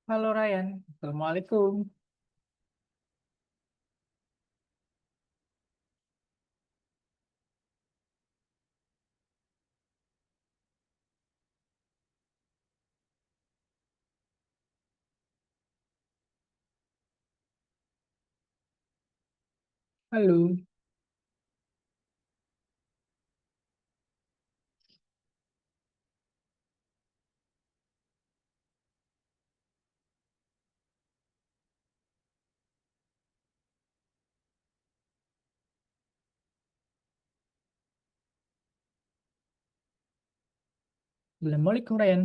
Halo Ryan, Assalamualaikum. Halo. Assalamualaikum Ryan.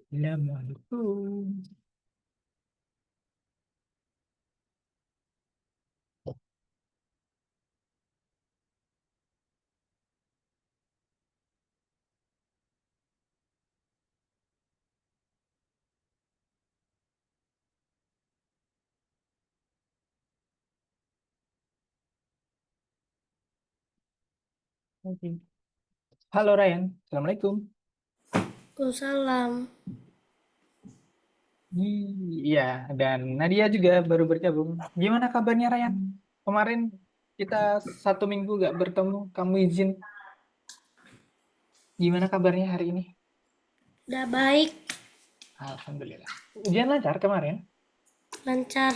Assalamualaikum. Oke. Halo Ryan, Assalamualaikum. Waalaikumsalam. Iya, dan Nadia juga baru bergabung. Gimana kabarnya Ryan? Kemarin kita 1 minggu gak bertemu, kamu izin. Gimana kabarnya hari ini? Udah baik, Alhamdulillah. Ujian lancar kemarin? lancar.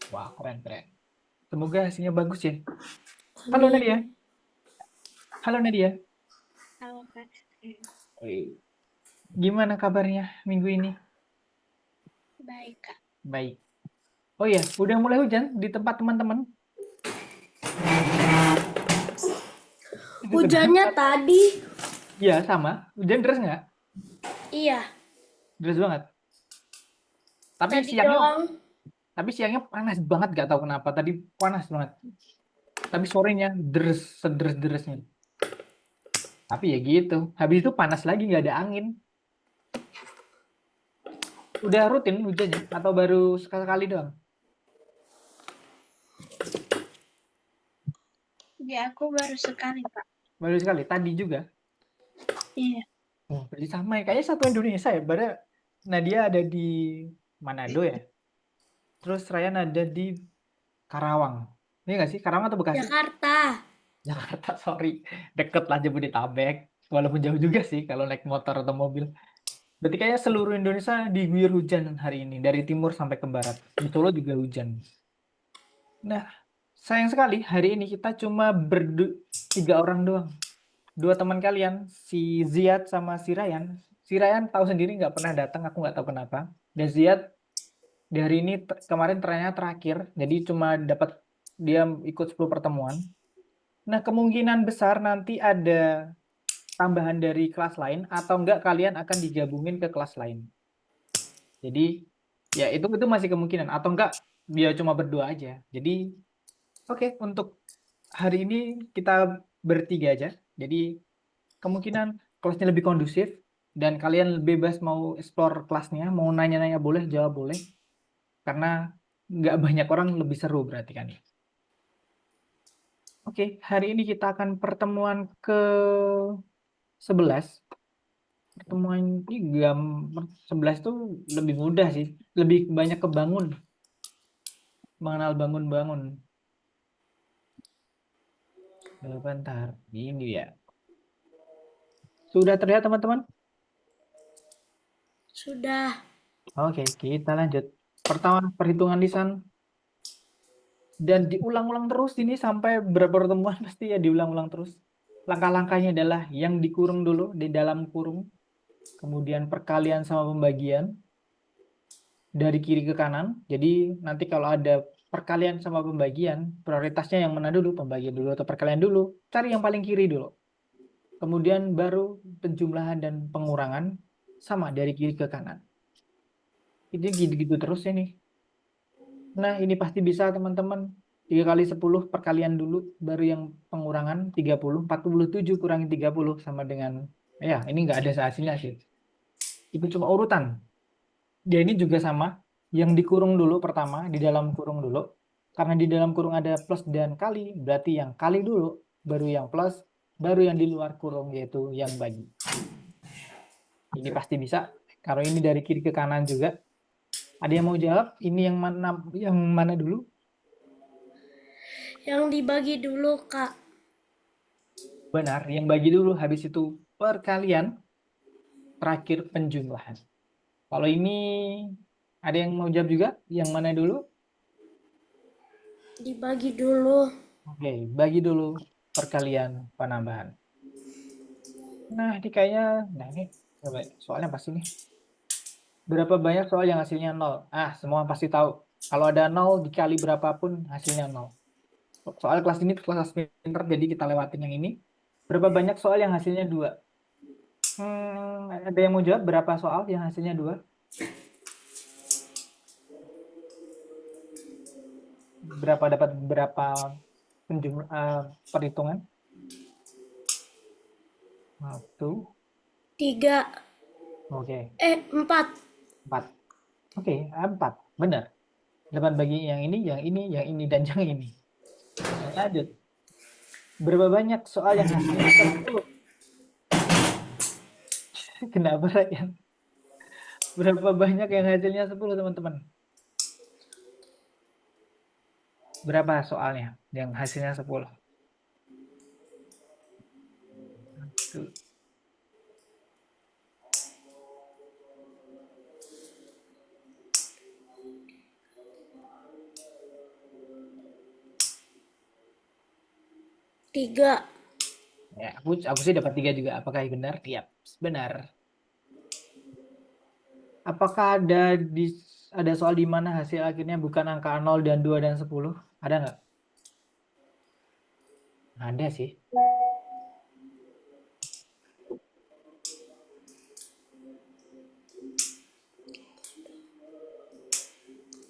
Wah, keren-keren. Semoga hasilnya bagus ya. Halo Nadia. Amin. Halo Nadia. Halo, Kak. Wih, gimana kabarnya minggu ini? Baik, Kak. Baik. Oh iya, udah mulai hujan di tempat teman-teman? Itu sedang. Hujannya tadi, Iya, sama. Hujan deras nggak? iya, Deras banget. Tapi tadi siangnya, doang. tapi siangnya panas banget, nggak tahu kenapa. Tadi panas banget. Tapi sorenya deres, sederes-deresnya. Tapi ya gitu. Habis itu panas lagi, nggak ada angin. Udah rutin hujannya? Atau baru sekali-kali doang? Ya, aku baru sekali, Pak. Baru sekali. Tadi juga. Iya. Oh, berarti sama ya. Kayaknya satu Indonesia ya. Berarti Nadia ada di Manado ya. Terus Ryan ada di Karawang. Ini nggak sih? Karawang atau Bekasi? Jakarta. Jakarta, sorry. Deket lah Jabodetabek. Walaupun jauh juga sih kalau naik motor atau mobil. Berarti kayaknya seluruh Indonesia diguyur hujan hari ini. Dari timur sampai ke barat. Di Solo juga hujan. Nah, sayang sekali hari ini kita cuma 3 orang doang. Dua teman kalian, si Ziad sama si Ryan. Si Ryan tahu sendiri nggak pernah datang, aku nggak tahu kenapa. Dan Ziad di hari ini kemarin ternyata terakhir. Jadi cuma dapat dia ikut 10 pertemuan. Nah, kemungkinan besar nanti ada tambahan dari kelas lain atau enggak kalian akan digabungin ke kelas lain. Jadi ya itu masih kemungkinan atau enggak dia cuma berdua aja. Jadi oke, untuk hari ini kita bertiga aja. Jadi kemungkinan kelasnya lebih kondusif dan kalian bebas mau explore kelasnya, mau nanya-nanya boleh, jawab boleh karena nggak banyak orang lebih seru berarti kan ya. Oke, hari ini kita akan pertemuan ke 11. Pertemuan ini gambar 11 tuh lebih mudah sih. Lebih banyak kebangun. Mengenal bangun-bangun. Bentar. Ini ya. Sudah terlihat teman-teman? Sudah. Oke, kita lanjut. Pertama, perhitungan lisan. Dan diulang-ulang terus ini sampai berapa pertemuan pasti ya diulang-ulang terus. Langkah-langkahnya adalah yang dikurung dulu di dalam kurung. Kemudian perkalian sama pembagian. Dari kiri ke kanan. Jadi nanti kalau ada perkalian sama pembagian, prioritasnya yang mana dulu, pembagian dulu atau perkalian dulu. Cari yang paling kiri dulu. Kemudian baru penjumlahan dan pengurangan sama dari kiri ke kanan. Itu gitu-gitu terus ya nih. Nah, ini pasti bisa teman-teman. 3 kali 10 perkalian dulu, baru yang pengurangan 30. 47 kurangi 30 sama dengan, ya ini nggak ada hasilnya sih. Itu cuma urutan. Dia ini juga sama, yang dikurung dulu pertama, di dalam kurung dulu. Karena di dalam kurung ada plus dan kali, berarti yang kali dulu, baru yang plus, baru yang di luar kurung, yaitu yang bagi. Ini pasti bisa. Kalau ini dari kiri ke kanan juga. Ada yang mau jawab? Ini yang mana dulu? Yang dibagi dulu, Kak. Benar, yang bagi dulu, habis itu perkalian, terakhir penjumlahan. Kalau ini ada yang mau jawab juga? Yang mana dulu? Dibagi dulu. Oke, bagi dulu perkalian penambahan. Nah, ini kayaknya, nah ini coba soalnya pasti nih. Berapa banyak soal yang hasilnya 0? Ah, semua pasti tahu. Kalau ada 0 dikali berapapun hasilnya 0. Soal kelas ini kelas pinter, jadi kita lewatin yang ini. Berapa banyak soal yang hasilnya 2? Ada yang mau jawab berapa soal yang hasilnya 2? Berapa dapat berapa perhitungan? 1, 3. oke, 4. 4. Oke, 4. Benar. 8 bagi yang ini, dan yang ini. Lanjut. Berapa banyak soal yang hasilnya 10? Kenapa, Ryan? Berapa banyak yang hasilnya 10, teman-teman? Berapa soalnya yang hasilnya 10? Tuh. Tiga. Ya, aku sih dapat 3 juga. Apakah benar? Iya, benar. Apakah ada soal di mana hasil akhirnya bukan angka 0 dan 2 dan 10? Ada nggak? Ada sih.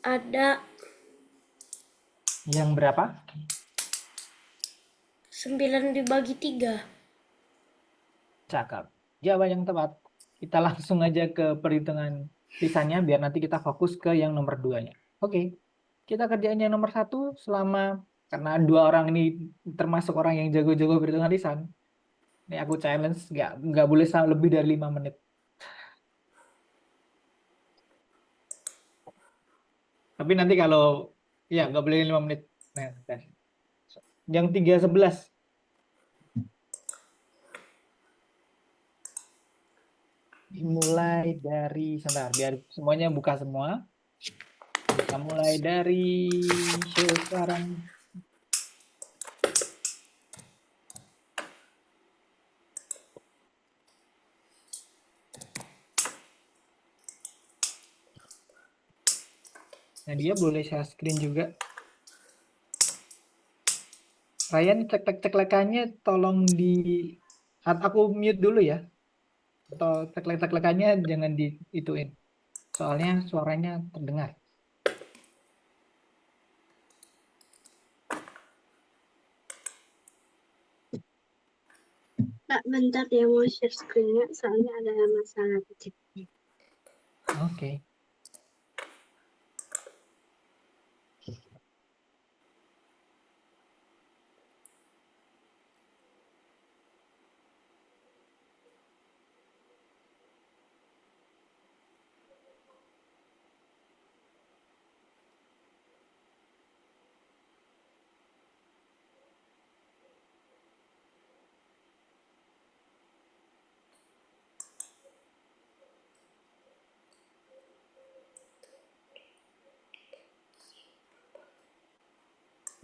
Ada. Yang berapa? 9 dibagi 3. Cakep. Jawaban yang tepat. Kita langsung aja ke perhitungan sisanya biar nanti kita fokus ke yang nomor 2-nya. Oke. Kita kerjain yang nomor 1 selama, karena 2 orang ini termasuk orang yang jago-jago perhitungan lisan. Ini aku challenge, nggak boleh lebih dari 5 menit. Tapi nanti kalau, ya nggak boleh 5 menit. Nah, dan yang 311. Dimulai dari, sebentar, biar semuanya buka semua. Kita mulai dari show sekarang. Nah, dia boleh share screen juga. Ryan, cek-cek-ceklekannya tolong di... Aku mute dulu ya. Atau ceklek-ceklekannya jangan diituin. Soalnya suaranya terdengar. Kak, bentar ya mau share screen-nya, soalnya ada masalah kecil. Oke.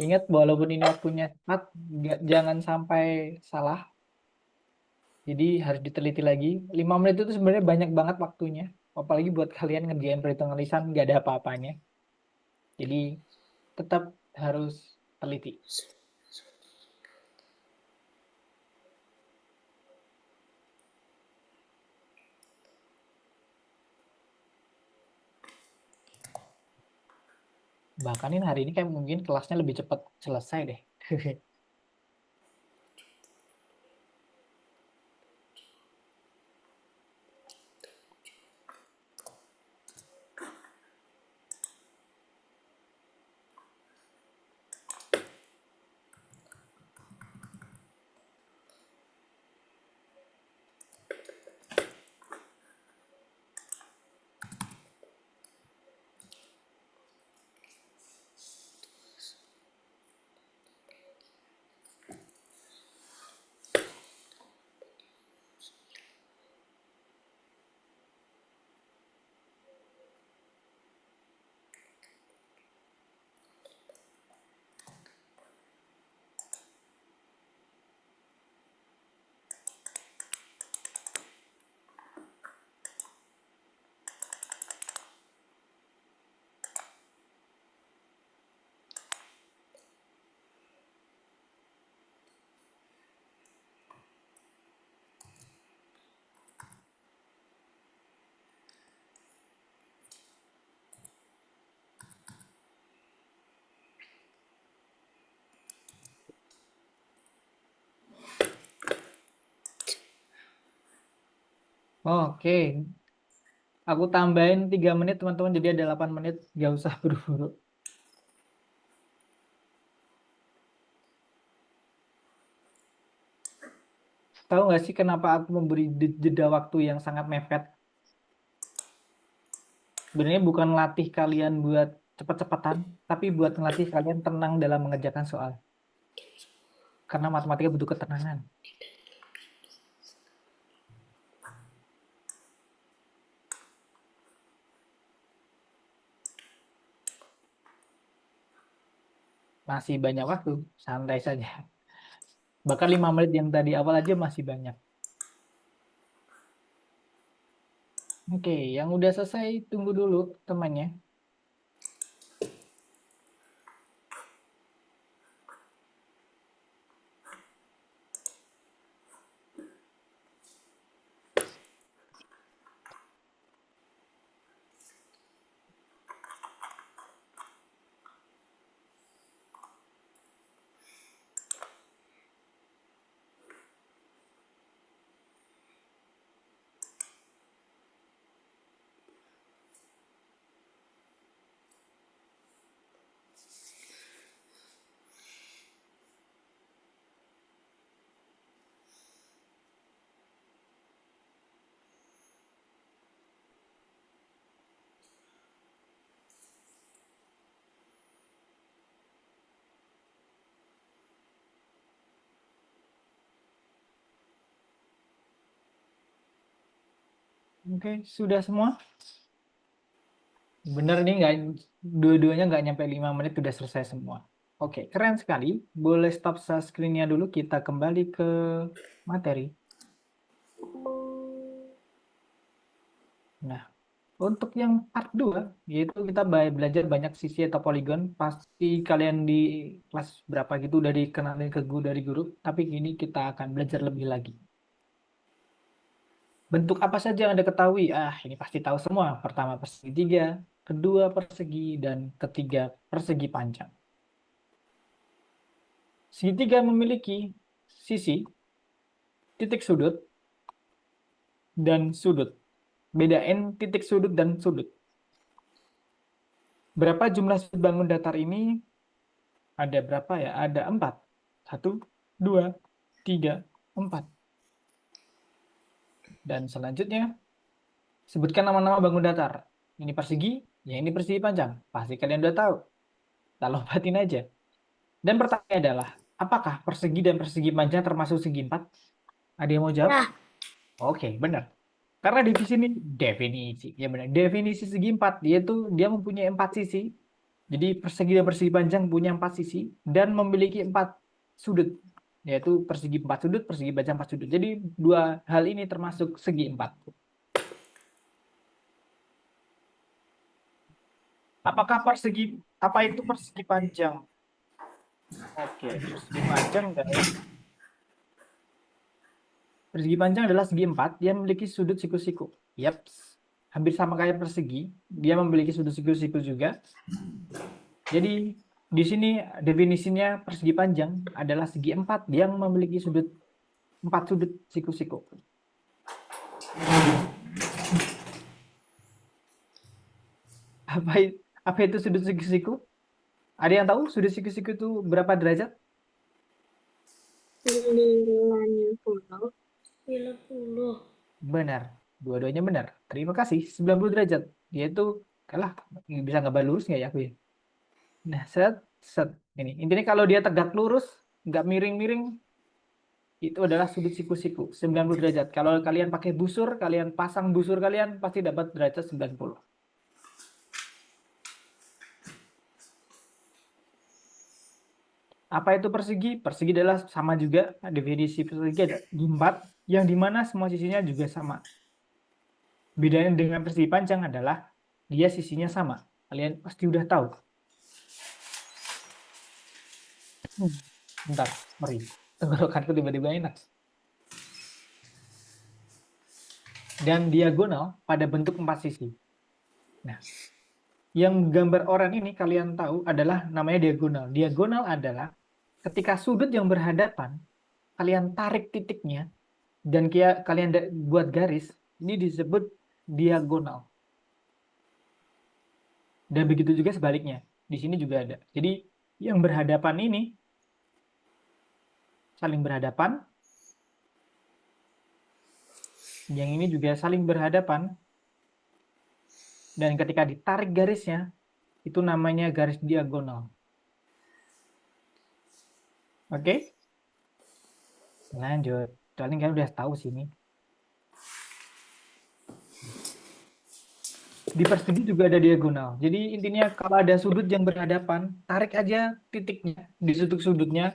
Ingat, walaupun ini waktunya cepat, jangan sampai salah. Jadi harus diteliti lagi. 5 menit itu sebenarnya banyak banget waktunya. Apalagi buat kalian ngerjain perhitungan lisan, nggak ada apa-apanya. Jadi tetap harus teliti. Bahkan ini hari ini kayak mungkin kelasnya lebih cepat selesai deh. Oke, aku tambahin 3 menit teman-teman, jadi ada 8 menit, nggak usah buru-buru. Tahu nggak sih kenapa aku memberi jeda waktu yang sangat mepet? Sebenarnya bukan latih kalian buat cepet-cepetan, tapi buat ngelatih kalian tenang dalam mengerjakan soal. Karena matematika butuh ketenangan. Masih banyak waktu, santai saja. Bahkan 5 menit yang tadi awal aja masih banyak. Oke, yang udah selesai tunggu dulu temannya. Oke, sudah semua? Bener nih, nggak, dua-duanya nggak nyampe 5 menit sudah selesai semua. Oke, keren sekali. Boleh stop share screen-nya dulu, kita kembali ke materi. Nah, untuk yang part 2, yaitu kita belajar banyak sisi atau poligon. Pasti kalian di kelas berapa gitu udah dikenalin ke guru dari guru, tapi ini kita akan belajar lebih lagi. Bentuk apa saja yang Anda ketahui? Ah, ini pasti tahu semua. Pertama persegi tiga, kedua persegi, dan ketiga persegi panjang. Segitiga memiliki sisi, titik sudut, dan sudut. Bedain titik sudut dan sudut. Berapa jumlah sudut bangun datar ini? Ada berapa ya? Ada 4. 1, 2, 3, 4. Dan selanjutnya, sebutkan nama-nama bangun datar. Ini persegi, ya ini persegi panjang. Pasti kalian udah tahu. Tak lompatin aja. Dan pertanyaannya adalah, apakah persegi dan persegi panjang termasuk segi 4? Ada yang mau jawab? Nah. Oke, benar. Karena di sini definisi, ya benar. Definisi segi 4, yaitu dia mempunyai 4 sisi. Jadi persegi dan persegi panjang punya 4 sisi dan memiliki 4 sudut, yaitu persegi 4 sudut, persegi panjang 4 sudut. Jadi dua hal ini termasuk segi 4. Apakah apa itu persegi panjang? Oke, persegi panjang guys. Persegi panjang adalah segi 4, dia memiliki sudut siku-siku. Yap, hampir sama kayak persegi, dia memiliki sudut siku-siku juga. Jadi di sini definisinya persegi panjang adalah segi 4 yang memiliki 4 sudut siku-siku. Apa itu sudut siku-siku? Ada yang tahu sudut siku-siku itu berapa derajat? 90. 90. Benar. Dua-duanya benar. Terima kasih. 90 derajat. Yaitu kalah bisa nggak lurus nggak ya aku ya? Nah, set. Ini. Intinya kalau dia tegak lurus, nggak miring-miring, itu adalah sudut siku-siku 90 derajat. Kalau kalian pakai busur, kalian pasang busur kalian pasti dapat derajat 90. Apa itu persegi? Persegi adalah sama juga, definisi persegi ada 4 yang dimana semua sisinya juga sama. Bedanya dengan persegi panjang adalah dia sisinya sama. Kalian pasti udah tahu. Bentar, sorry. Tenggorokanku tiba-tiba enak. Dan diagonal pada bentuk 4 sisi. Nah, yang gambar oranye ini kalian tahu adalah namanya diagonal. Diagonal adalah ketika sudut yang berhadapan, kalian tarik titiknya, dan kalian buat garis, ini disebut diagonal. Dan begitu juga sebaliknya. Di sini juga ada. Jadi yang berhadapan ini saling berhadapan. Yang ini juga saling berhadapan. Dan ketika ditarik garisnya, itu namanya garis diagonal. Oke? Lanjut. Kalian kan udah tahu sini. Di persegi juga ada diagonal. Jadi intinya kalau ada sudut yang berhadapan, tarik aja titiknya di sudut-sudutnya,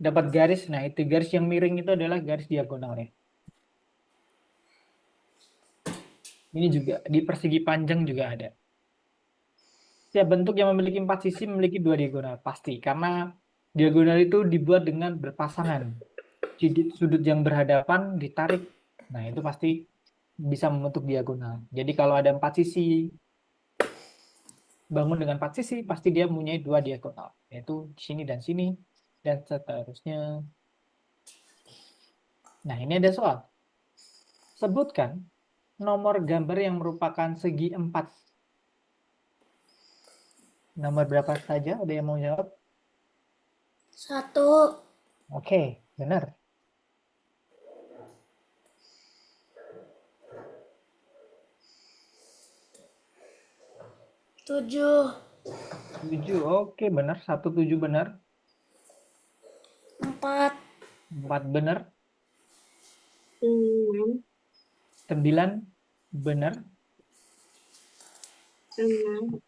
dapat garis. Nah, itu garis yang miring itu adalah garis diagonalnya. Ini juga di persegi panjang juga ada. Setiap bentuk yang memiliki 4 sisi memiliki 2 diagonal, pasti. Karena diagonal itu dibuat dengan berpasangan. Sudut yang berhadapan ditarik. Nah, itu pasti bisa membentuk diagonal. Jadi kalau ada 4 sisi, bangun dengan 4 sisi, pasti dia mempunyai 2 diagonal. Yaitu sini, dan seterusnya. Nah, ini ada soal. Sebutkan nomor gambar yang merupakan segi 4. Nomor berapa saja? Ada yang mau jawab? 1. Oke, benar. 7. 7, oke benar. 7 benar. 4. 4 benar. 6. 9 benar. 6.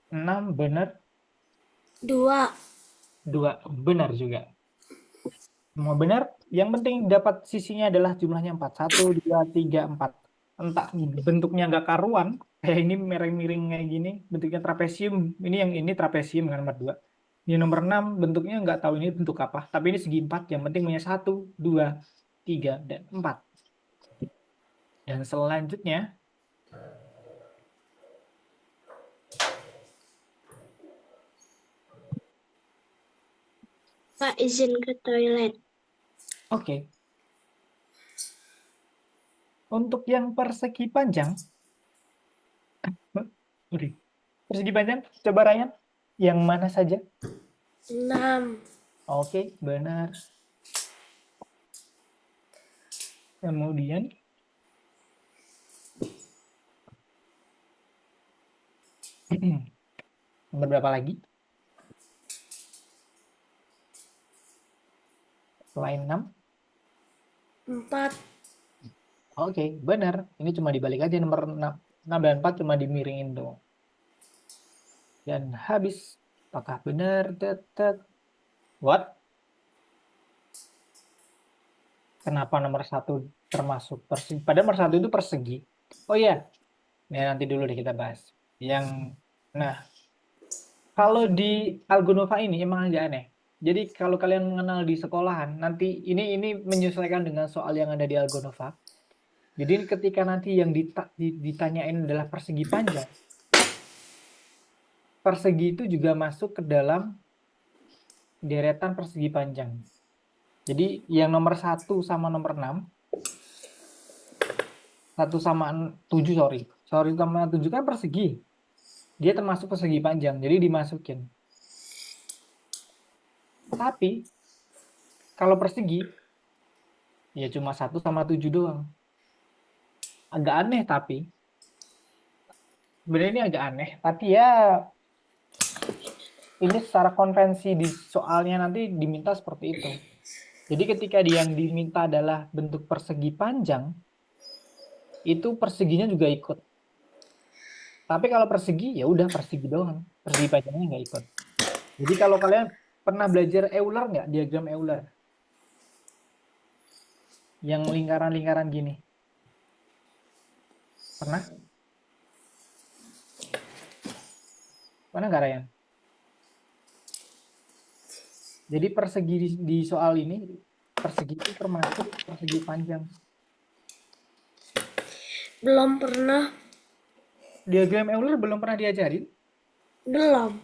6 benar. 2. 2 benar juga. Semua benar. Yang penting dapat sisinya adalah jumlahnya 4. 1, 2, 3, 4. Entah bentuknya nggak karuan, kayak ini miring-miring kayak gini, bentuknya trapesium. Ini yang ini trapesium kan nomor 2. Ini nomor 6 bentuknya nggak tahu ini bentuk apa, tapi ini segi 4, yang penting punya 1, 2, 3, dan 4. Dan selanjutnya Pak, izin ke toilet. oke. Untuk yang persegi panjang, persegi panjang, coba Ryan, yang mana saja? 6. Oke, benar. Kemudian nomor berapa lagi? Selain 6. 4. Oke, benar. Ini cuma dibalik aja nomor 6. 6 dan 4 cuma dimiringin doang. Dan habis. Apakah benar? What? Kenapa nomor 1 termasuk persegi? Padahal nomor 1 itu persegi. Oh iya. Ya, nanti dulu deh kita bahas. Nah, kalau di Algonova ini emang agak aneh. Jadi kalau kalian mengenal di sekolahan, nanti ini menyesuaikan dengan soal yang ada di Algonova. Jadi ketika nanti yang ditanyain adalah persegi panjang, persegi itu juga masuk ke dalam deretan persegi panjang. Jadi yang nomor 1 sama nomor 6, 1 sama 7, sorry sama 7 kan persegi. Dia termasuk persegi panjang, jadi dimasukin. Tapi kalau persegi ya cuma 1 sama 7 doang. Agak aneh tapi sebenarnya ini agak aneh, tapi ya ini secara konvensi di soalnya nanti diminta seperti itu. Jadi ketika yang diminta adalah bentuk persegi panjang, itu perseginya juga ikut. Tapi kalau persegi ya udah persegi doang, persegi panjangnya nggak ikut. Jadi kalau kalian pernah belajar Euler nggak, diagram Euler yang lingkaran-lingkaran gini? Pernah? Pernah nggak, Ryan? Jadi persegi di soal ini, persegi itu termasuk persegi panjang. Belum pernah. Diagram Euler belum pernah diajarin? Belum.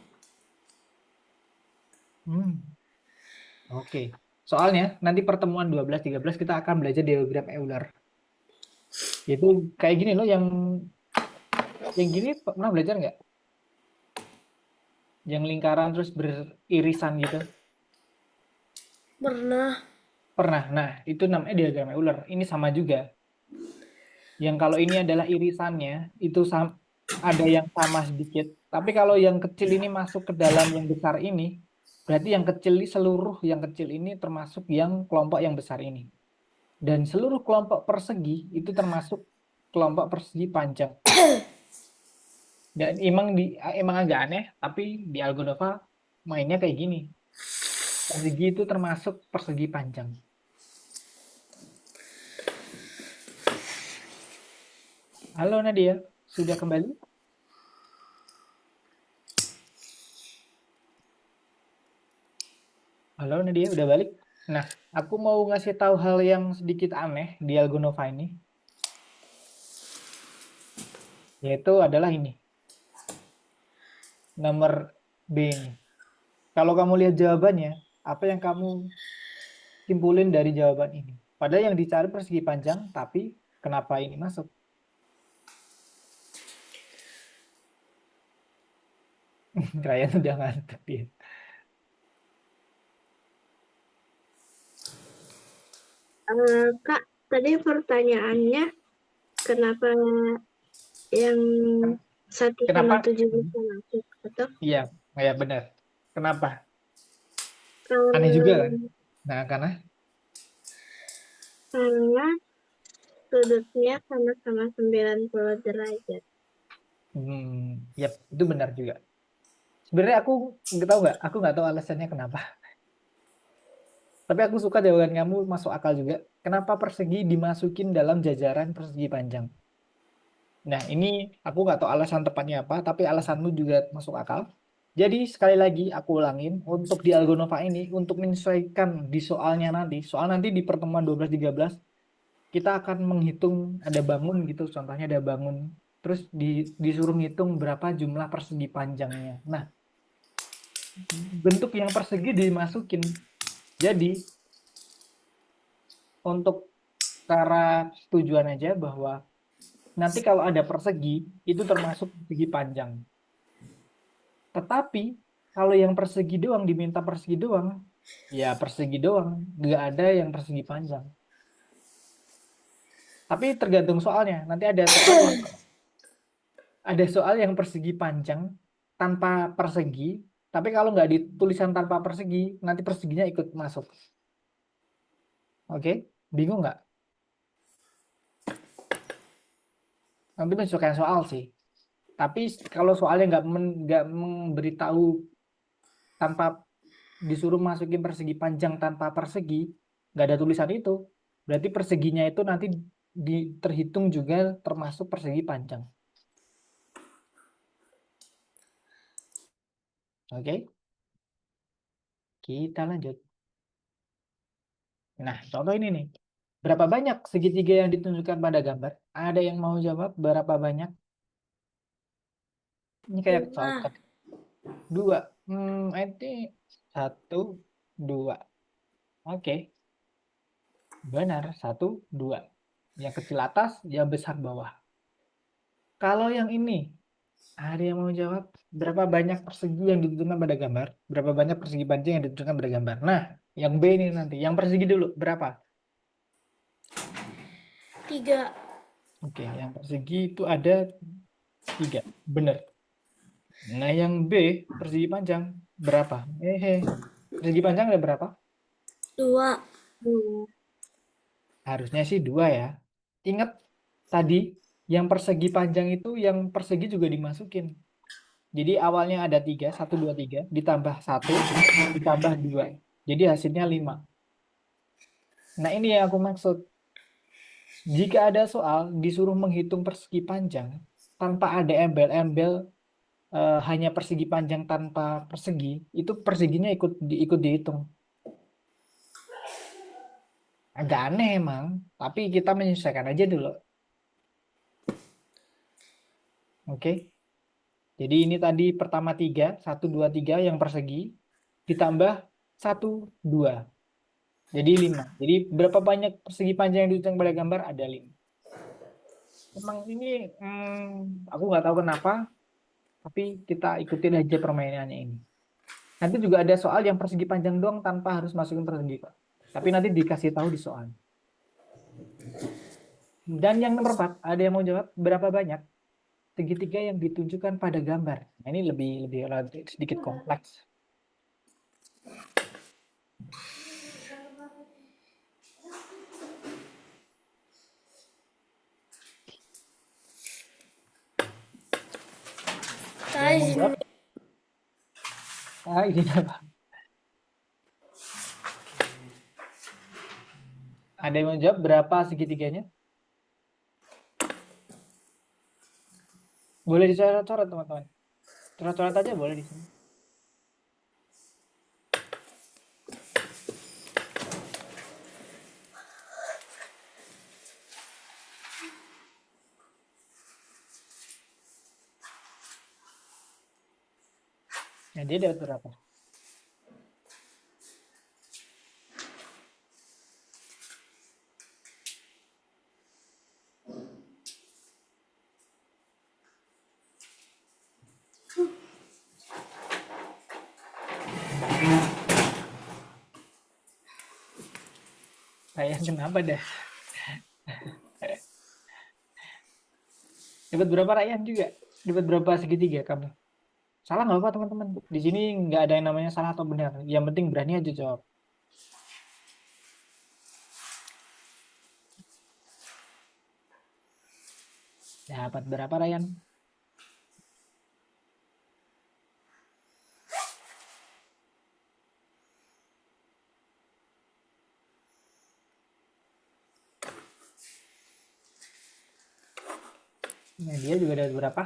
Oke. Soalnya nanti pertemuan 12-13 kita akan belajar diagram Euler. Itu kayak gini loh, yang gini pernah belajar nggak? Yang lingkaran terus beririsan gitu. Pernah. Pernah. Nah, itu namanya diagram Euler. Ini sama juga. Yang kalau ini adalah irisannya, itu ada yang sama sedikit. Tapi kalau yang kecil ini masuk ke dalam yang besar ini, berarti yang kecil ini, seluruh yang kecil ini termasuk yang kelompok yang besar ini. Dan seluruh kelompok persegi itu termasuk kelompok persegi panjang. Dan emang agak aneh, tapi di Algonova mainnya kayak gini. Persegi itu termasuk persegi panjang. Halo Nadia, sudah kembali? Halo Nadia, udah balik? Nah, aku mau ngasih tahu hal yang sedikit aneh di Algonova ini. Yaitu adalah ini. Nomor B ini. Kalau kamu lihat jawabannya, apa yang kamu simpulin dari jawaban ini? Padahal yang dicari persegi panjang, tapi kenapa ini masuk? Ryan udah ngantuk dia. Kak, tadi pertanyaannya kenapa yang 1 sama Kenapa? 7 bisa masuk? Atau Iya, ya benar. Kenapa? karena, Aneh juga kan? Nah, karena sudutnya sama-sama 90 derajat. ya itu benar juga. Sebenarnya aku nggak tahu nggak, aku nggak tahu alasannya kenapa. Tapi aku suka jawaban kamu, masuk akal juga. Kenapa persegi dimasukin dalam jajaran persegi panjang? Nah, ini aku nggak tahu alasan tepatnya apa, tapi alasanmu juga masuk akal. Jadi sekali lagi aku ulangin, untuk di Algonova ini, untuk menyesuaikan di soalnya nanti, soal nanti di pertemuan 12-13, kita akan menghitung ada bangun gitu, contohnya ada bangun, terus disuruh ngitung berapa jumlah persegi panjangnya. Nah, bentuk yang persegi dimasukin. Jadi untuk cara tujuan aja bahwa nanti kalau ada persegi itu termasuk persegi panjang. Tetapi kalau yang persegi doang diminta persegi doang, ya persegi doang, nggak ada yang persegi panjang. Tapi tergantung soalnya. Nanti ada soal yang persegi panjang tanpa persegi, tapi kalau nggak ditulisan tanpa persegi, nanti perseginya ikut masuk. Oke? Bingung nggak? Nanti menyesuaikan soal sih. Tapi kalau soalnya nggak memberitahu tanpa disuruh masukin persegi panjang tanpa persegi, nggak ada tulisan itu, berarti perseginya itu nanti terhitung juga termasuk persegi panjang. Oke? Kita lanjut. Nah, contoh ini nih. Berapa banyak segitiga yang ditunjukkan pada gambar? Ada yang mau jawab berapa banyak? Ini kayak soal 5. 2. Ini 1, 2. Oke, benar. 1, 2. Yang kecil atas, yang besar bawah. Kalau yang ini, ada yang mau jawab? Berapa banyak persegi yang ditentukan pada gambar? Berapa banyak persegi panjang yang ditentukan pada gambar? Nah, yang B ini nanti. Yang persegi dulu, berapa? 3. Oke, yang persegi itu ada 3. Benar. Nah, yang B, persegi panjang, berapa? Persegi panjang ada berapa? 2. Dua. Harusnya sih 2 ya. Ingat tadi, yang persegi panjang itu yang persegi juga dimasukin. Jadi awalnya ada 3, 1, 2, 3, ditambah 1, ditambah 2. Jadi hasilnya 5. Nah, ini yang aku maksud. Jika ada soal disuruh menghitung persegi panjang, tanpa ada embel-embel, hanya persegi panjang tanpa persegi, itu perseginya ikut dihitung. Agak aneh emang, tapi kita menyesuaikan aja dulu. Oke. Jadi ini tadi pertama 3, 1, 2, 3 yang persegi, ditambah 1, 2. Jadi 5. Jadi berapa banyak persegi panjang yang dihitung pada gambar? Ada 5. Emang ini aku nggak tahu kenapa, tapi kita ikutin aja permainannya ini. Nanti juga ada soal yang persegi panjang doang tanpa harus masukin persegi, Pak. Tapi nanti dikasih tahu di soal. Dan yang nomor 4, ada yang mau jawab berapa banyak segitiga yang ditunjukkan pada gambar? Nah, ini lebih sedikit kompleks. Ada yang mau jawab? Ini apa? Ada yang mau jawab berapa segitiganya? Boleh dicoret-coret, teman-teman. Coret-coret aja boleh di sini. Nah, dia dapat berapa? Sayang kenapa dah? Dapat berapa Ryan juga? Dapat berapa segitiga kamu? Salah nggak apa teman-teman? Di sini nggak ada yang namanya salah atau benar. Yang penting berani aja jawab. Dapat berapa Ryan? Nah, dia juga dapat berapa?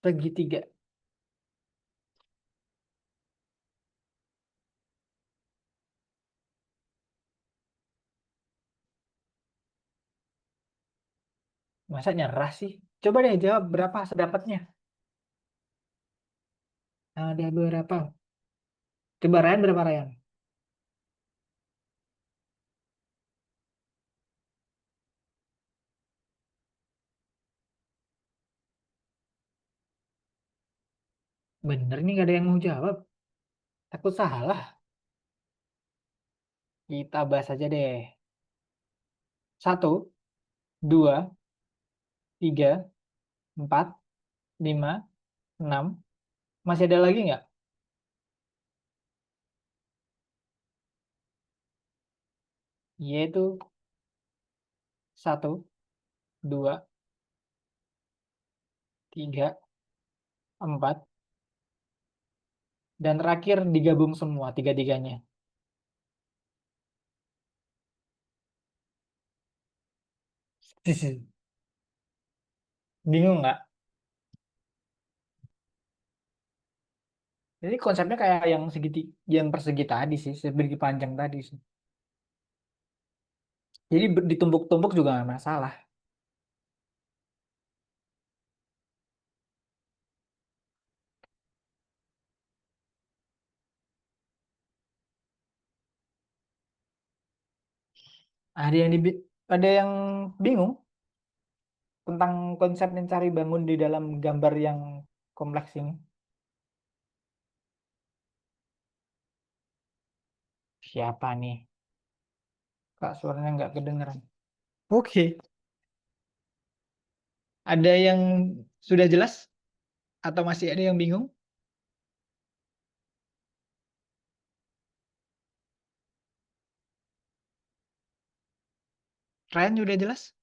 Segitiga. Masa nyerah sih? Coba deh jawab berapa sedapatnya. Ada berapa? Coba Ryan berapa Ryan? Bener nih nggak ada yang mau jawab. Takut salah. Kita bahas aja deh. 1, 2, 3, 4, 5, 6. Masih ada lagi nggak? Yaitu 1, 2, 3, 4. Dan terakhir digabung semua tiga-tiganya. Bingung nggak? Jadi konsepnya kayak yang persegi tadi sih, persegi panjang tadi sih. Jadi ditumpuk-tumpuk juga nggak masalah. Ada yang bingung tentang konsep mencari bangun di dalam gambar yang kompleks ini. Siapa nih? Kak, suaranya nggak kedengeran. Oke. Ada yang sudah jelas? Atau masih ada yang bingung? Ryan udah jelas?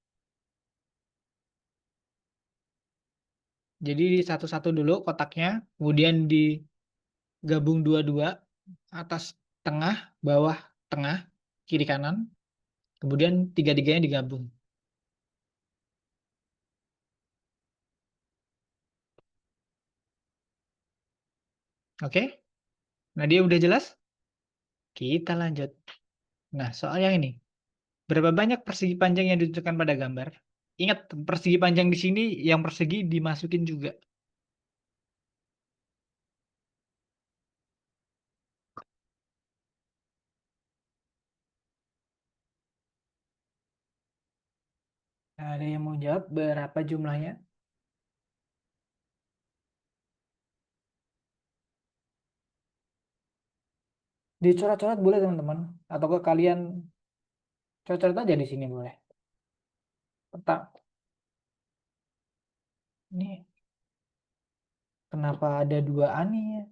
Jadi satu-satu dulu kotaknya, kemudian digabung dua-dua, atas tengah, bawah tengah, kiri kanan, kemudian tiga-tiganya digabung. Oke? Nah, dia udah jelas? Kita lanjut. Nah, soal yang ini. Berapa banyak persegi panjang yang ditunjukkan pada gambar? Ingat, persegi panjang di sini yang persegi dimasukin juga. Ada yang mau jawab berapa jumlahnya? Dicoret-coret boleh teman-teman. Atau ke kalian coret-coret aja di sini boleh. Petak. Ini kenapa ada dua ani ya?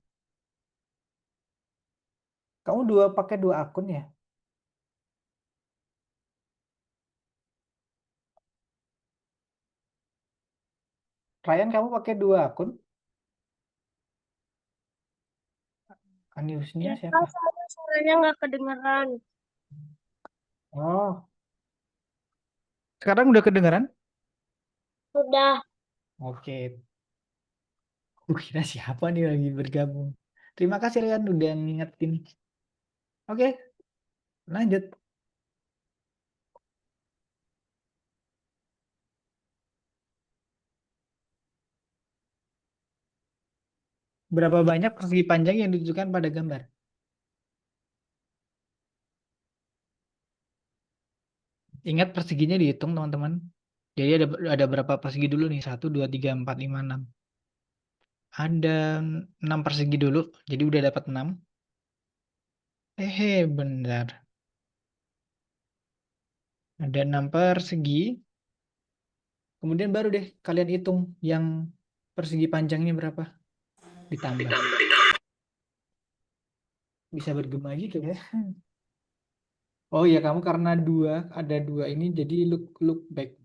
Kamu pakai dua akun ya? Ryan, kamu pakai dua akun? Aniusnya siapa? Suaranya nggak kedengeran. Oh, sekarang udah kedengeran? Udah. Oke. Kira siapa nih lagi bergabung. Terima kasih Ryan udah ngingetin. Oke, lanjut. Berapa banyak persegi panjang yang ditunjukkan pada gambar? Ingat perseginya dihitung teman-teman. Jadi ada berapa persegi dulu nih? 1, 2, 3, 4, 5, 6. Ada 6 persegi dulu. Jadi udah dapat 6. Benar. Ada 6 persegi. Kemudian baru deh kalian hitung yang persegi panjangnya berapa. Ditambah. Bisa bergema gitu ya. Oh iya, kamu karena ada dua ini jadi look back.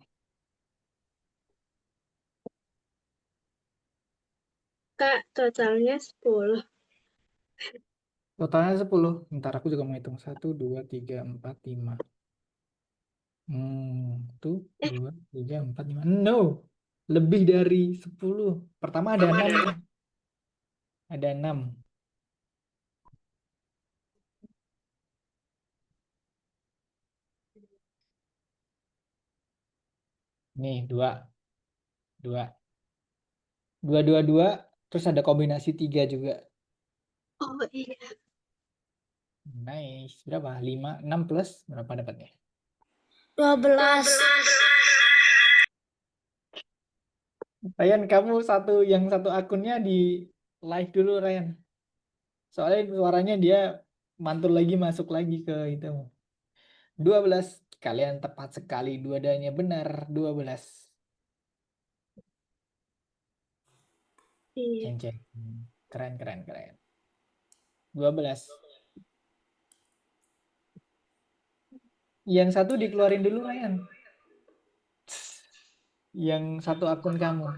Kak, totalnya 10. Totalnya 10. Ntar aku juga mau hitung. 1, 2, 3, 4, 5. 1, 2, 3, 4, 5. No. Lebih dari 10. Pertama ada 6 nih. Ada 6. Nih, 2. 2. 2, 2, 2. Terus ada kombinasi 3 juga. Oh iya. Nice. Berapa? 5. 6 plus. Berapa dapatnya? 12. Ryan, kamu yang satu akunnya di live dulu, Ryan. Soalnya suaranya dia mantul lagi, masuk lagi ke itu. 12. Kalian tepat sekali. Dua-duanya benar. 12. Iya. Ceng, ceng. Keren, keren, keren. 12. Yang satu dikeluarin dulu, Ryan. Yang satu akun kamu.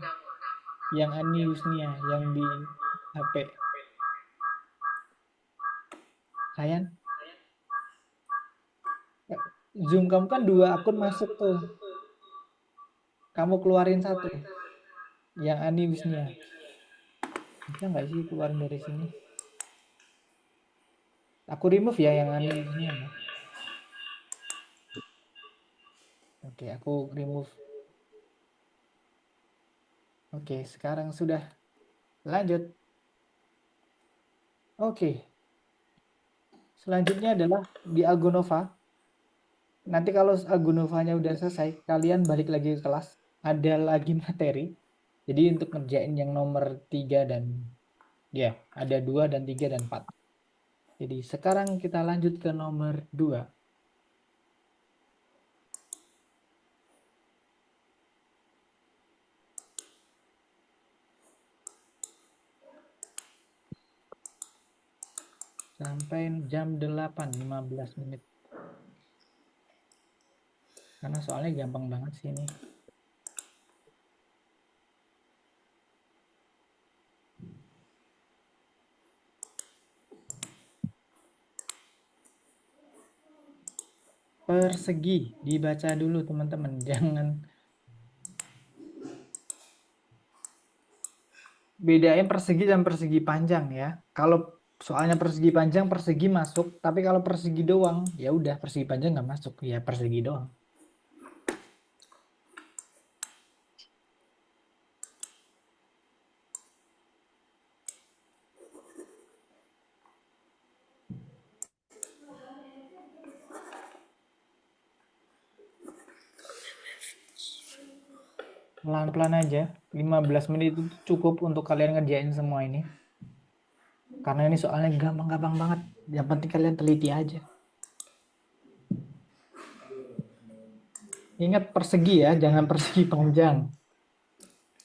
Yang Ani Yusnia. Yang di HP. Ryan. Zoom kamu kan 2 akun masuk tuh. Kamu keluarin satu. Yang Ani Yusnia. Bisa nggak sih keluarin dari sini? Aku remove ya yang ini ya. Oke, aku remove. Oke, sekarang sudah lanjut. Oke, selanjutnya adalah di Algonova. Nanti kalau Algonovanya udah selesai, kalian balik lagi ke kelas. Ada lagi materi. Jadi untuk ngerjain yang nomor 3 dan ya, ada 2 dan 3 dan 4. Jadi sekarang kita lanjut ke nomor 2. Sampai jam 8:15 menit. Karena soalnya gampang banget sih ini. Persegi dibaca dulu teman-teman, jangan bedain persegi dan persegi panjang ya. Kalau soalnya persegi panjang persegi masuk, tapi kalau persegi doang ya udah persegi panjang nggak masuk, ya persegi doang. Pelan-pelan aja, 15 menit itu cukup untuk kalian ngerjain semua ini. Karena ini soalnya gampang-gampang banget. Yang penting kalian teliti aja. Ingat persegi ya, jangan persegi panjang.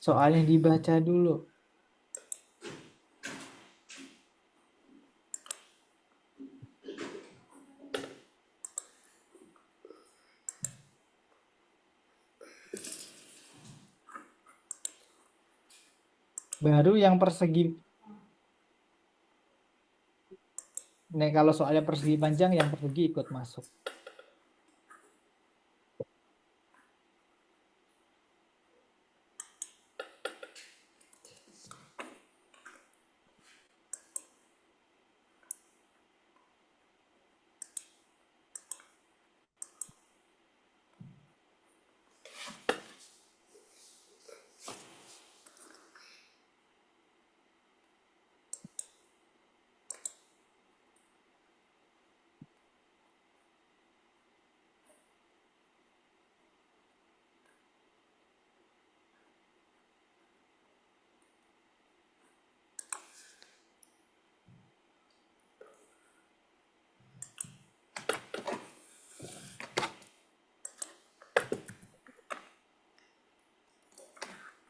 Soalnya dibaca dulu. Baru yang persegi. Nih kalau soalnya persegi panjang, yang persegi ikut masuk.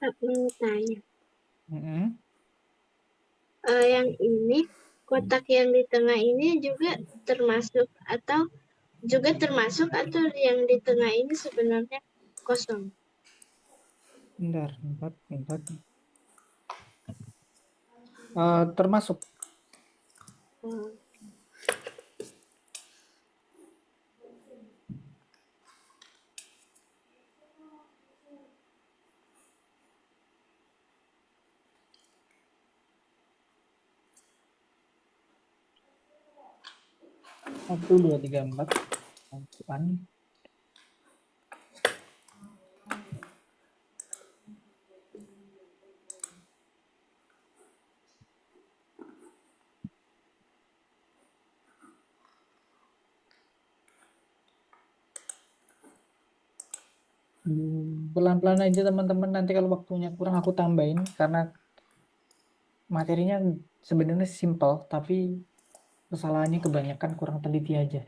Aku mau tanya, Mm-mm. yang ini kotak yang di tengah ini juga termasuk atau yang di tengah ini sebenarnya kosong? Bentar, 4. Termasuk. Oh, Satu, dua, tiga, empat. Apaan? Pelan-pelan aja teman-teman. Nanti kalau waktunya kurang aku tambahin. Karena materinya sebenarnya simple. Tapi kesalahannya kebanyakan kurang teliti aja.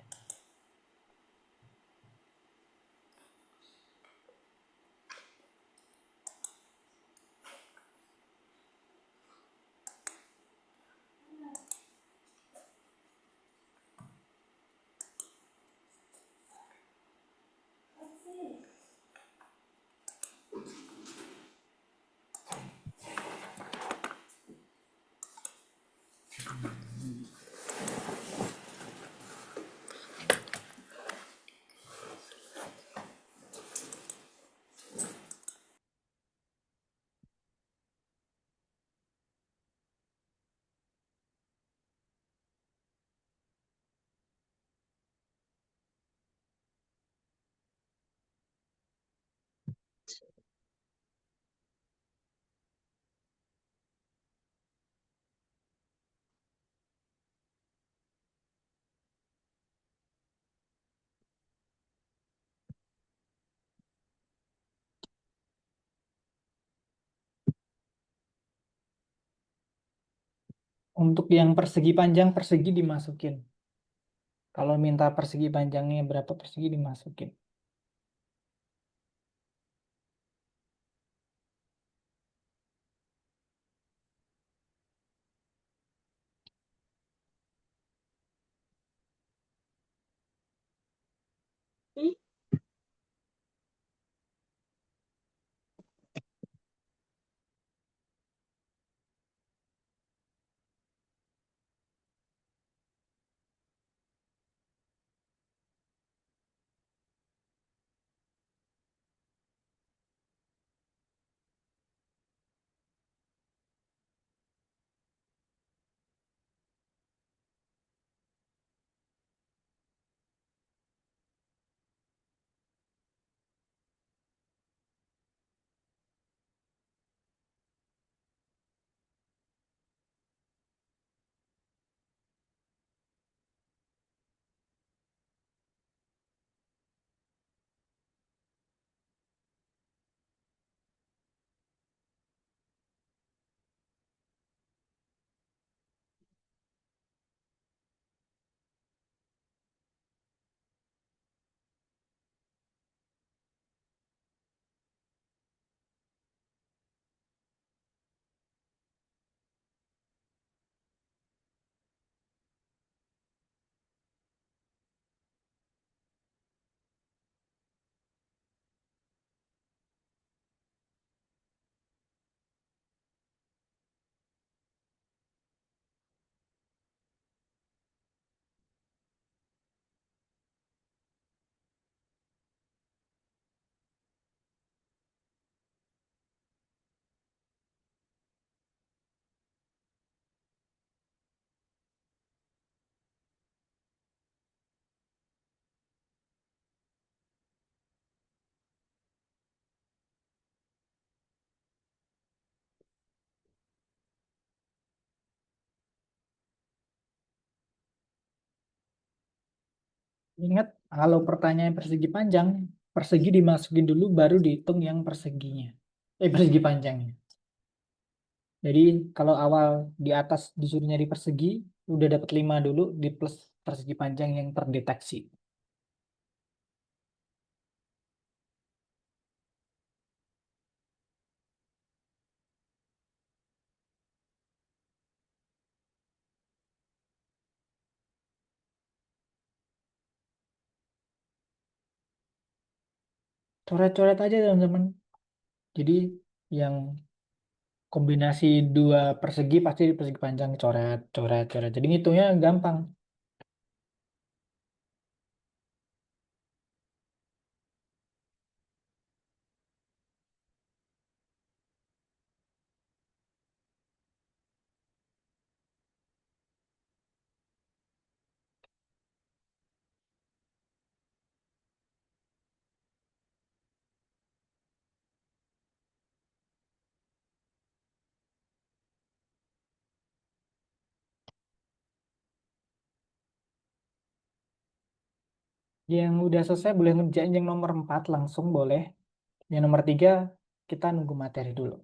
Untuk yang persegi panjang, persegi dimasukin. Kalau minta persegi panjangnya berapa persegi dimasukin. Hmm? Ingat, kalau pertanyaan persegi panjang, persegi dimasukin dulu baru dihitung yang perseginya. Persegi panjangnya. Jadi kalau awal di atas disuruh nyari persegi, udah dapat 5 dulu di plus persegi panjang yang terdeteksi. Coret-coret aja teman-teman. Jadi yang kombinasi dua persegi pasti di persegi panjang coret, coret, coret. Jadi ngitungnya gampang. Yang udah selesai boleh ngerjain yang nomor 4 langsung boleh. Yang nomor 3 kita nunggu materi dulu.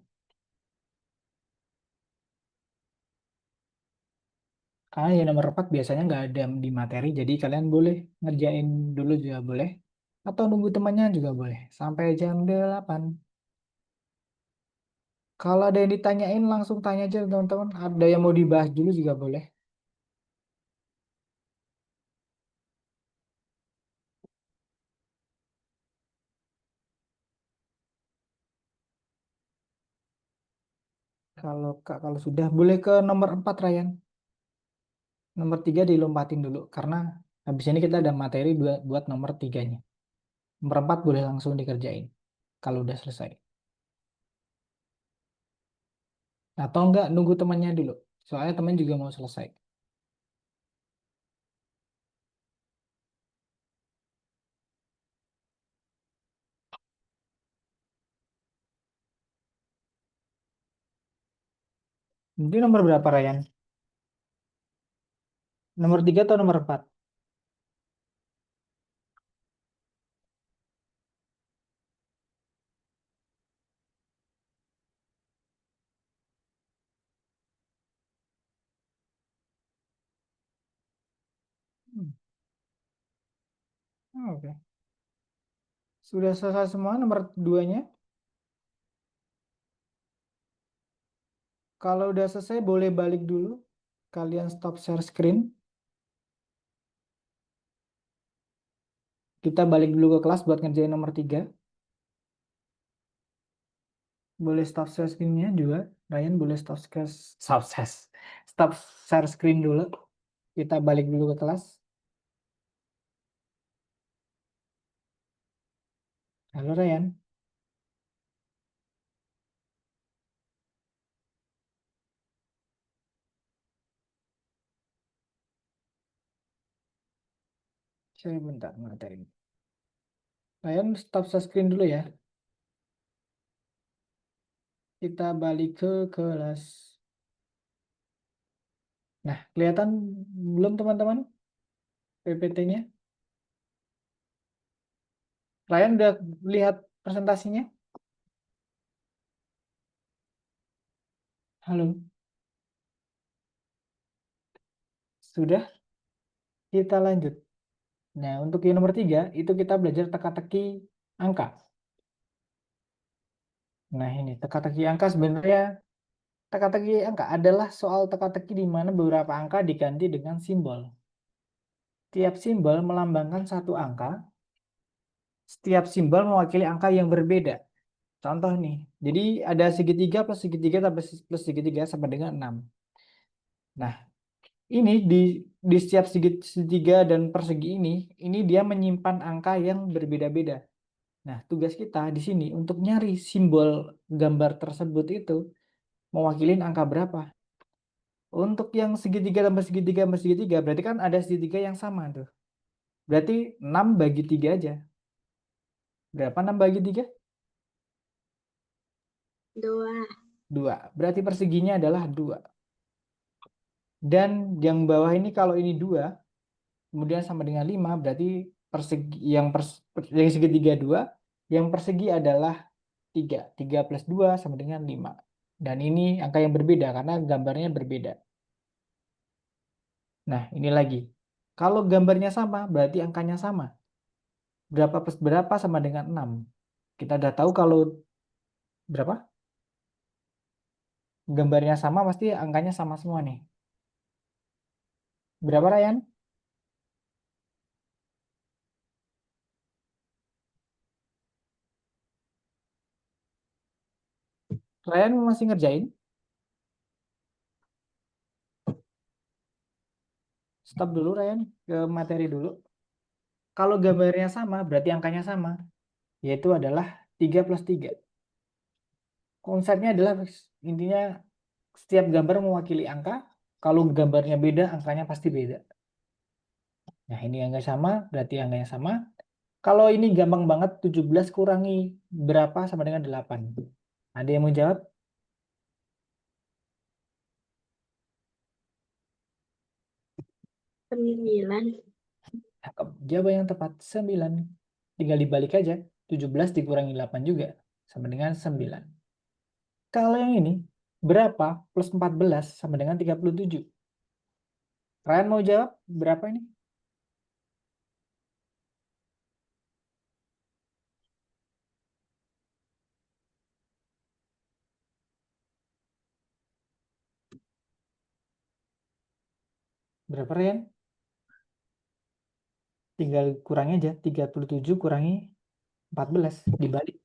Karena yang nomor 4 biasanya nggak ada di materi, jadi kalian boleh ngerjain dulu juga boleh. Atau nunggu temannya juga boleh. Sampai jam 8. Kalau ada yang ditanyain langsung tanya aja teman-teman. Ada yang mau dibahas dulu juga boleh. Kalau sudah boleh ke nomor 4 Ryan. Nomor 3 dilompatin dulu karena habis ini kita ada materi buat nomor 3-nya. Nomor 4 boleh langsung dikerjain kalau udah selesai. Atau enggak nunggu temannya dulu. Soalnya teman juga mau selesai. Nanti nomor berapa Ryan? Nomor 3 atau nomor 4? Oke. Sudah selesai semua nomor 2-nya? Kalau udah selesai boleh balik dulu. Kalian stop share screen. Kita balik dulu ke kelas buat ngerjain nomor 3. Boleh stop share screen-nya juga. Ryan boleh stop share screen dulu. Kita balik dulu ke kelas. Halo Ryan. Saya bentar ngatain. Ryan stop share screen dulu ya. Kita balik ke kelas. Nah, kelihatan belum teman-teman PPT-nya? Ryan udah lihat presentasinya? Halo. Sudah? Kita lanjut. Nah, untuk yang nomor 3, itu kita belajar teka-teki angka. Nah, ini teka-teki angka sebenarnya, teka-teki angka adalah soal teka-teki di mana beberapa angka diganti dengan simbol. Tiap simbol melambangkan satu angka, setiap simbol mewakili angka yang berbeda. Contoh nih, jadi ada segitiga plus segitiga plus segitiga sama dengan 6. Nah, ini di setiap segitiga dan persegi ini dia menyimpan angka yang berbeda-beda. Nah, tugas kita di sini untuk nyari simbol gambar tersebut itu mewakilin angka berapa. Untuk yang segitiga tambah segitiga tambah segitiga, berarti kan ada segitiga yang sama tuh. Berarti 6 bagi 3 aja. Berapa 6 bagi 3? 2. 2. Berarti perseginya adalah 2. Dan yang bawah ini kalau ini 2, kemudian sama dengan 5, berarti yang segitiga 2, yang persegi adalah 3. 3 plus 2 sama dengan 5. Dan ini angka yang berbeda karena gambarnya berbeda. Nah, ini lagi. Kalau gambarnya sama, berarti angkanya sama. Berapa plus berapa sama dengan 6. Kita udah tahu kalau berapa? Gambarnya sama, pasti angkanya sama semua nih. Berapa, Ryan? Ryan masih ngerjain? Stop dulu, Ryan. Ke materi dulu. Kalau gambarnya sama, berarti angkanya sama. Yaitu adalah 3 plus 3. Konsepnya adalah intinya setiap gambar mewakili angka. Kalau gambarnya beda, angkanya pasti beda. Nah, ini angka sama, berarti angkanya sama. Kalau ini gampang banget, 17 kurangi berapa sama dengan 8. Ada yang mau jawab? 9. Cakep. Jawaban yang tepat 9. Tinggal dibalik aja. 17 dikurangi 8 juga. Sama dengan 9. Kalau yang ini, berapa plus 14 sama dengan 37? Ryan mau jawab berapa ini? Berapa Ryan? Tinggal kurangi aja. 37 kurangi 14. Dibalik.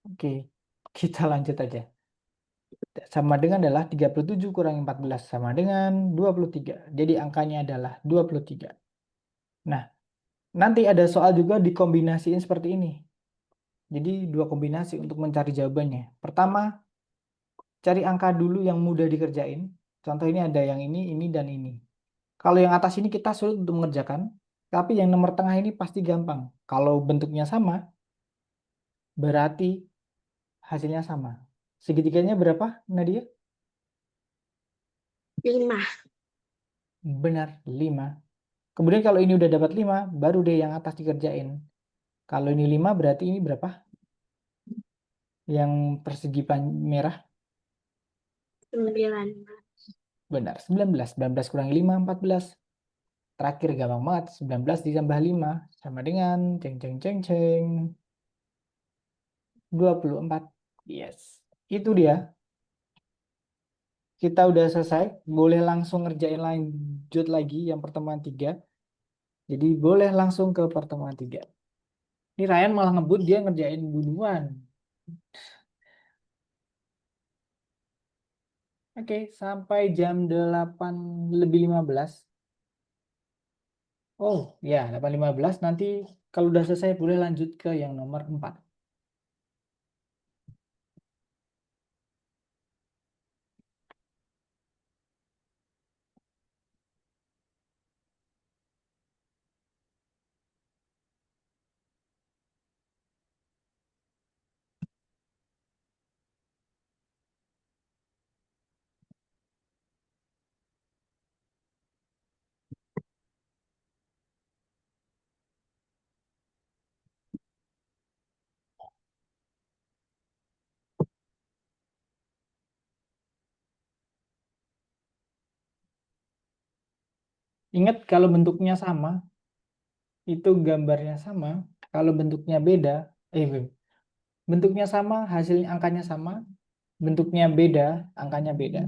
Oke. Kita lanjut aja. Sama dengan adalah 37 kurangi 14 sama dengan 23. Jadi angkanya adalah 23. Nah, nanti ada soal juga dikombinasiin seperti ini. Jadi dua kombinasi untuk mencari jawabannya. Pertama, cari angka dulu yang mudah dikerjain. Contoh ini ada yang ini, dan ini. Kalau yang atas ini kita sulit untuk mengerjakan, tapi yang nomor tengah ini pasti gampang. Kalau bentuknya sama, berarti hasilnya sama. Segitiganya berapa, Nadia? 5. Benar, 5. Kemudian kalau ini udah dapat 5, baru deh yang atas dikerjain. Kalau ini 5 berarti ini berapa? Yang persegi merah? 9. Benar, 19. 19 kurangi 5, 14. Terakhir gampang banget, 19 ditambah 5 sama dengan ceng ceng ceng ceng 24. Yes. Itu dia. Kita udah selesai, boleh langsung ngerjain lanjut lagi yang pertemuan 3. Jadi boleh langsung ke pertemuan 3. Ini Ryan malah ngebut dia ngerjain duluan. Oke, sampai jam 8 lebih 15. Oh ya, 8.15 nanti kalau udah selesai boleh lanjut ke yang nomor 4. Ingat kalau bentuknya sama, itu gambarnya sama. Kalau bentuknya beda, bentuknya sama, hasilnya angkanya sama. Bentuknya beda, angkanya beda.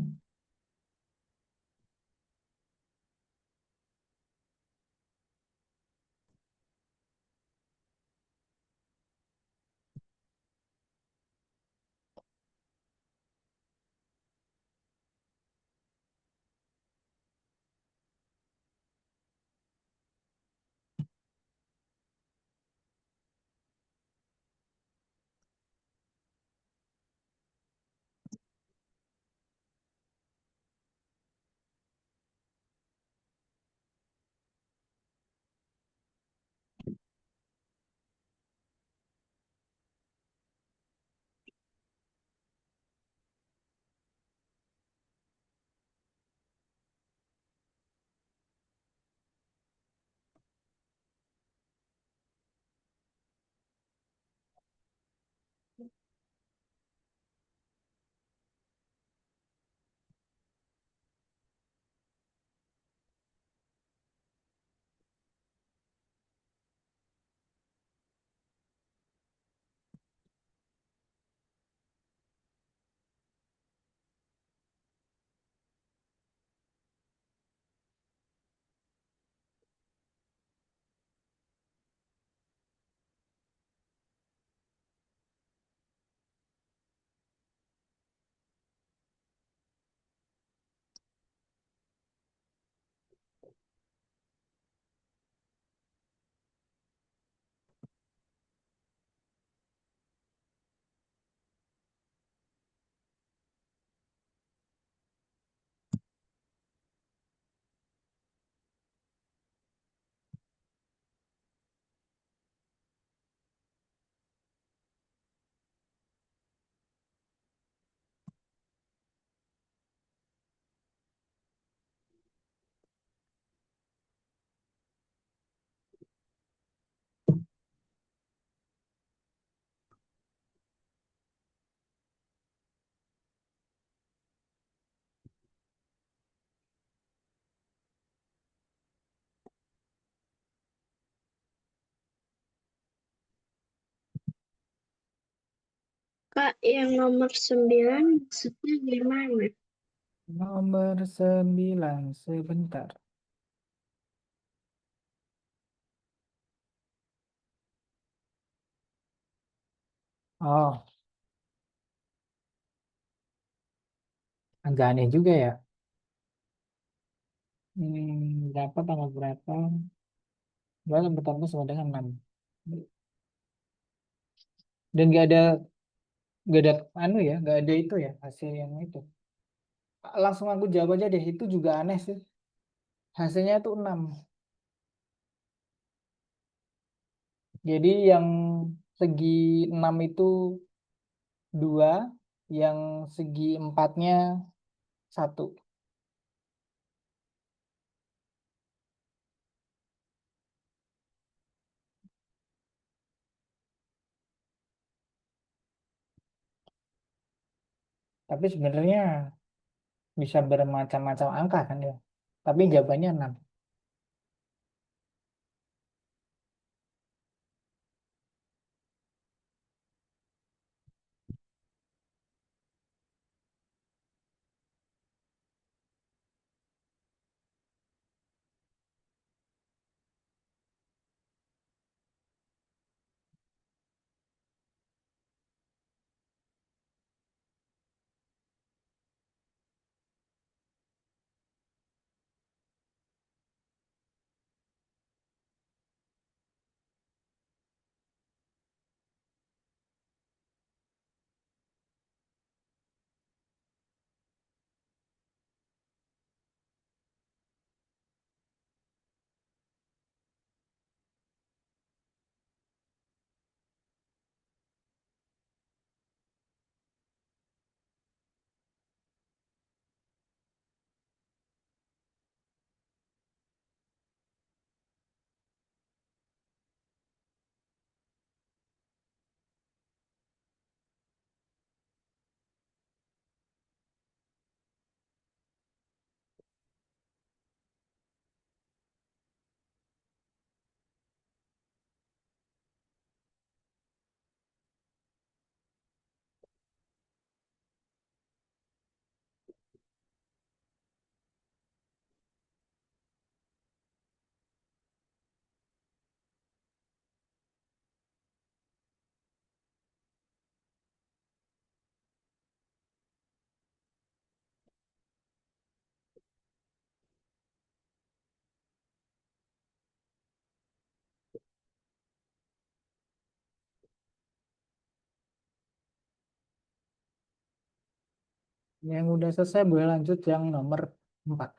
Kak, yang nomor 9 maksudnya gimana? Nomor 9, sebentar. Oh, agak aneh juga ya. Berapa tanggal berapa? Berapa bertambah sama dengan 6. Dan nggak ada anu ya, nggak ada itu ya hasil yang itu. Langsung aku jawab aja deh, itu juga aneh sih. Hasilnya itu 6. Jadi yang segi 6 itu 2, yang segi 4-nya 1. Tapi sebenarnya bisa bermacam-macam angka kan ya. Tapi jawabannya 6. Yang udah selesai boleh lanjut yang nomor 4.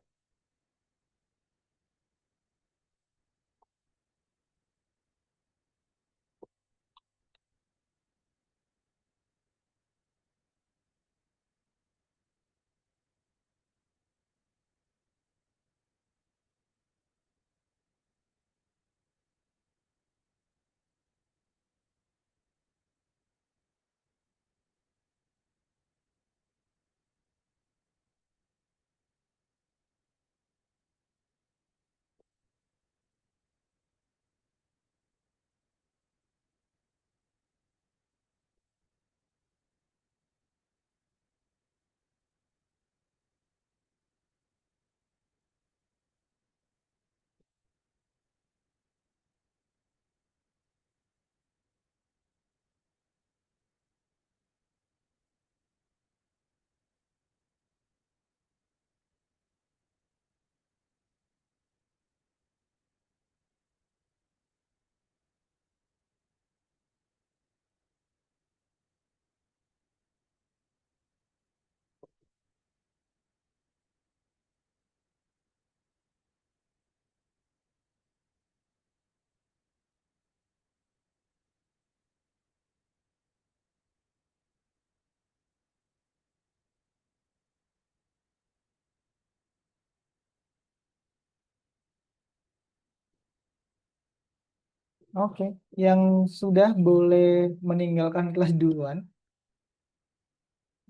Oke, yang sudah boleh meninggalkan kelas duluan.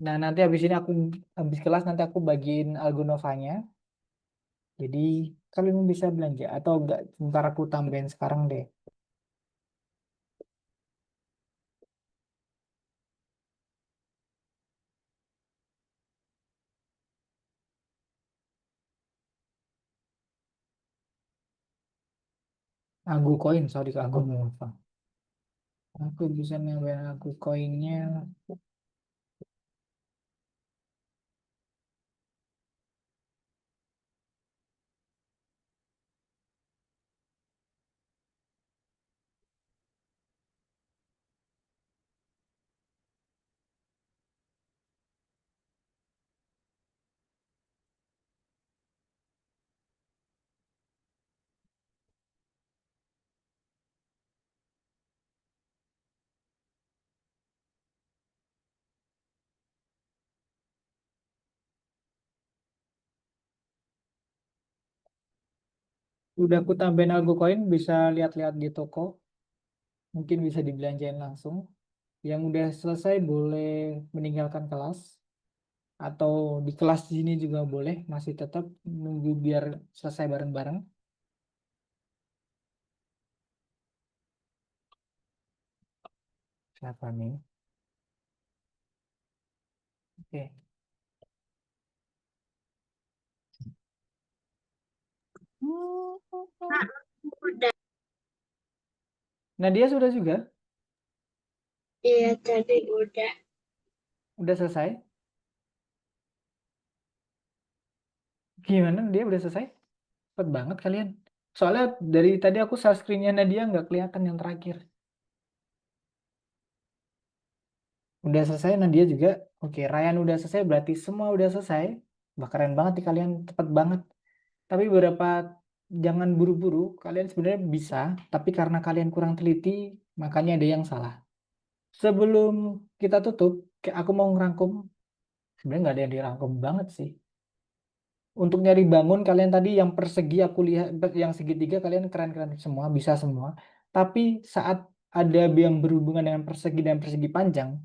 Nah, nanti habis ini habis kelas nanti aku bagiin Algonovanya. Jadi kalian bisa belanja atau enggak, ntar aku tambahin sekarang deh. Aku koin, sorry aku lupa. Aku bisa nambahin aku koinnya. Udah aku tambahin algo koin, bisa lihat-lihat di toko. Mungkin bisa dibelanjain langsung. Yang udah selesai boleh meninggalkan kelas. atau di kelas sini juga boleh, masih tetap nunggu biar selesai bareng-bareng. Siapa nih? Oke. Udah. Nadia sudah juga? Iya, tadi udah. Udah selesai? Gimana dia udah selesai? Cepet banget kalian. Soalnya dari tadi aku share screen-nya Nadia nggak kelihatan yang terakhir. Udah selesai Nadia juga. Oke, Ryan udah selesai berarti semua udah selesai. Wah, keren banget nih kalian, cepet banget. Tapi beberapa jangan buru-buru, kalian sebenarnya bisa, tapi karena kalian kurang teliti, makanya ada yang salah. Sebelum kita tutup, aku mau ngerangkum. Sebenarnya nggak ada yang dirangkum banget sih. Untuk nyari bangun kalian tadi yang persegi aku lihat, yang segitiga kalian keren-keren semua, bisa semua. Tapi saat ada yang berhubungan dengan persegi dan persegi panjang,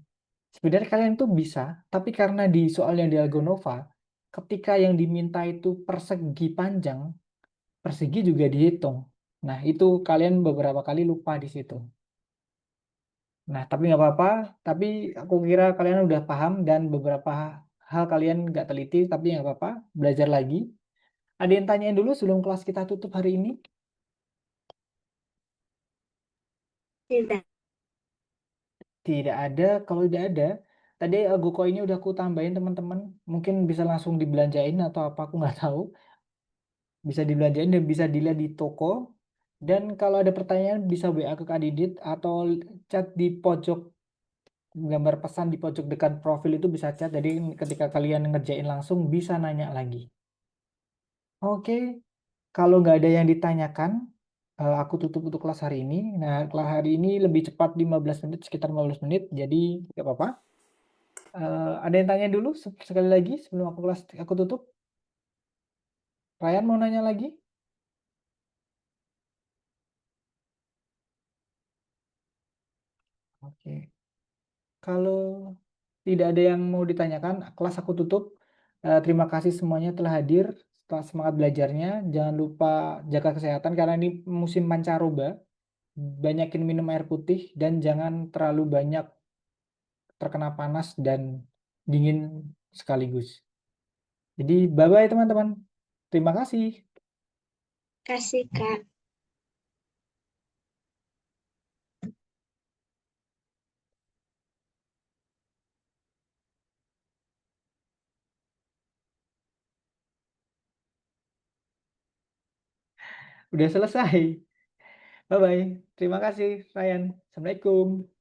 sebenarnya kalian tuh bisa, tapi karena di soal yang di Algonova, ketika yang diminta itu persegi panjang, persegi juga dihitung. Nah, itu kalian beberapa kali lupa di situ. Nah, tapi nggak apa-apa. Tapi aku kira kalian udah paham dan beberapa hal kalian nggak teliti, tapi nggak apa-apa. Belajar lagi. Ada yang tanyain dulu sebelum kelas kita tutup hari ini? Tidak. Tidak ada. Kalau tidak ada, tadi Goko ini udah aku tambahin teman-teman. Mungkin bisa langsung dibelanjain atau apa, aku nggak tahu. Bisa dibelanjain dan bisa dilihat di toko. Dan kalau ada pertanyaan bisa WA ke Kak Didit atau chat di pojok gambar pesan di pojok dekat profil itu bisa chat. Jadi ketika kalian ngerjain langsung bisa nanya lagi. Oke, kalau nggak ada yang ditanyakan, aku tutup untuk kelas hari ini. Nah, kelas hari ini lebih cepat 15 menit, sekitar 15 menit. Jadi nggak apa-apa. Ada yang tanya dulu sekali lagi sebelum aku tutup. Ryan mau nanya lagi? Oke. Kalau tidak ada yang mau ditanyakan, kelas aku tutup. Terima kasih semuanya telah hadir. Setelah semangat belajarnya, jangan lupa jaga kesehatan karena ini musim pancaroba. Banyakin minum air putih dan jangan terlalu banyak terkena panas dan dingin sekaligus. Jadi bye-bye teman-teman. Terima kasih. Kasih, Kak. Udah selesai. Bye-bye. Terima kasih Ryan. Assalamualaikum.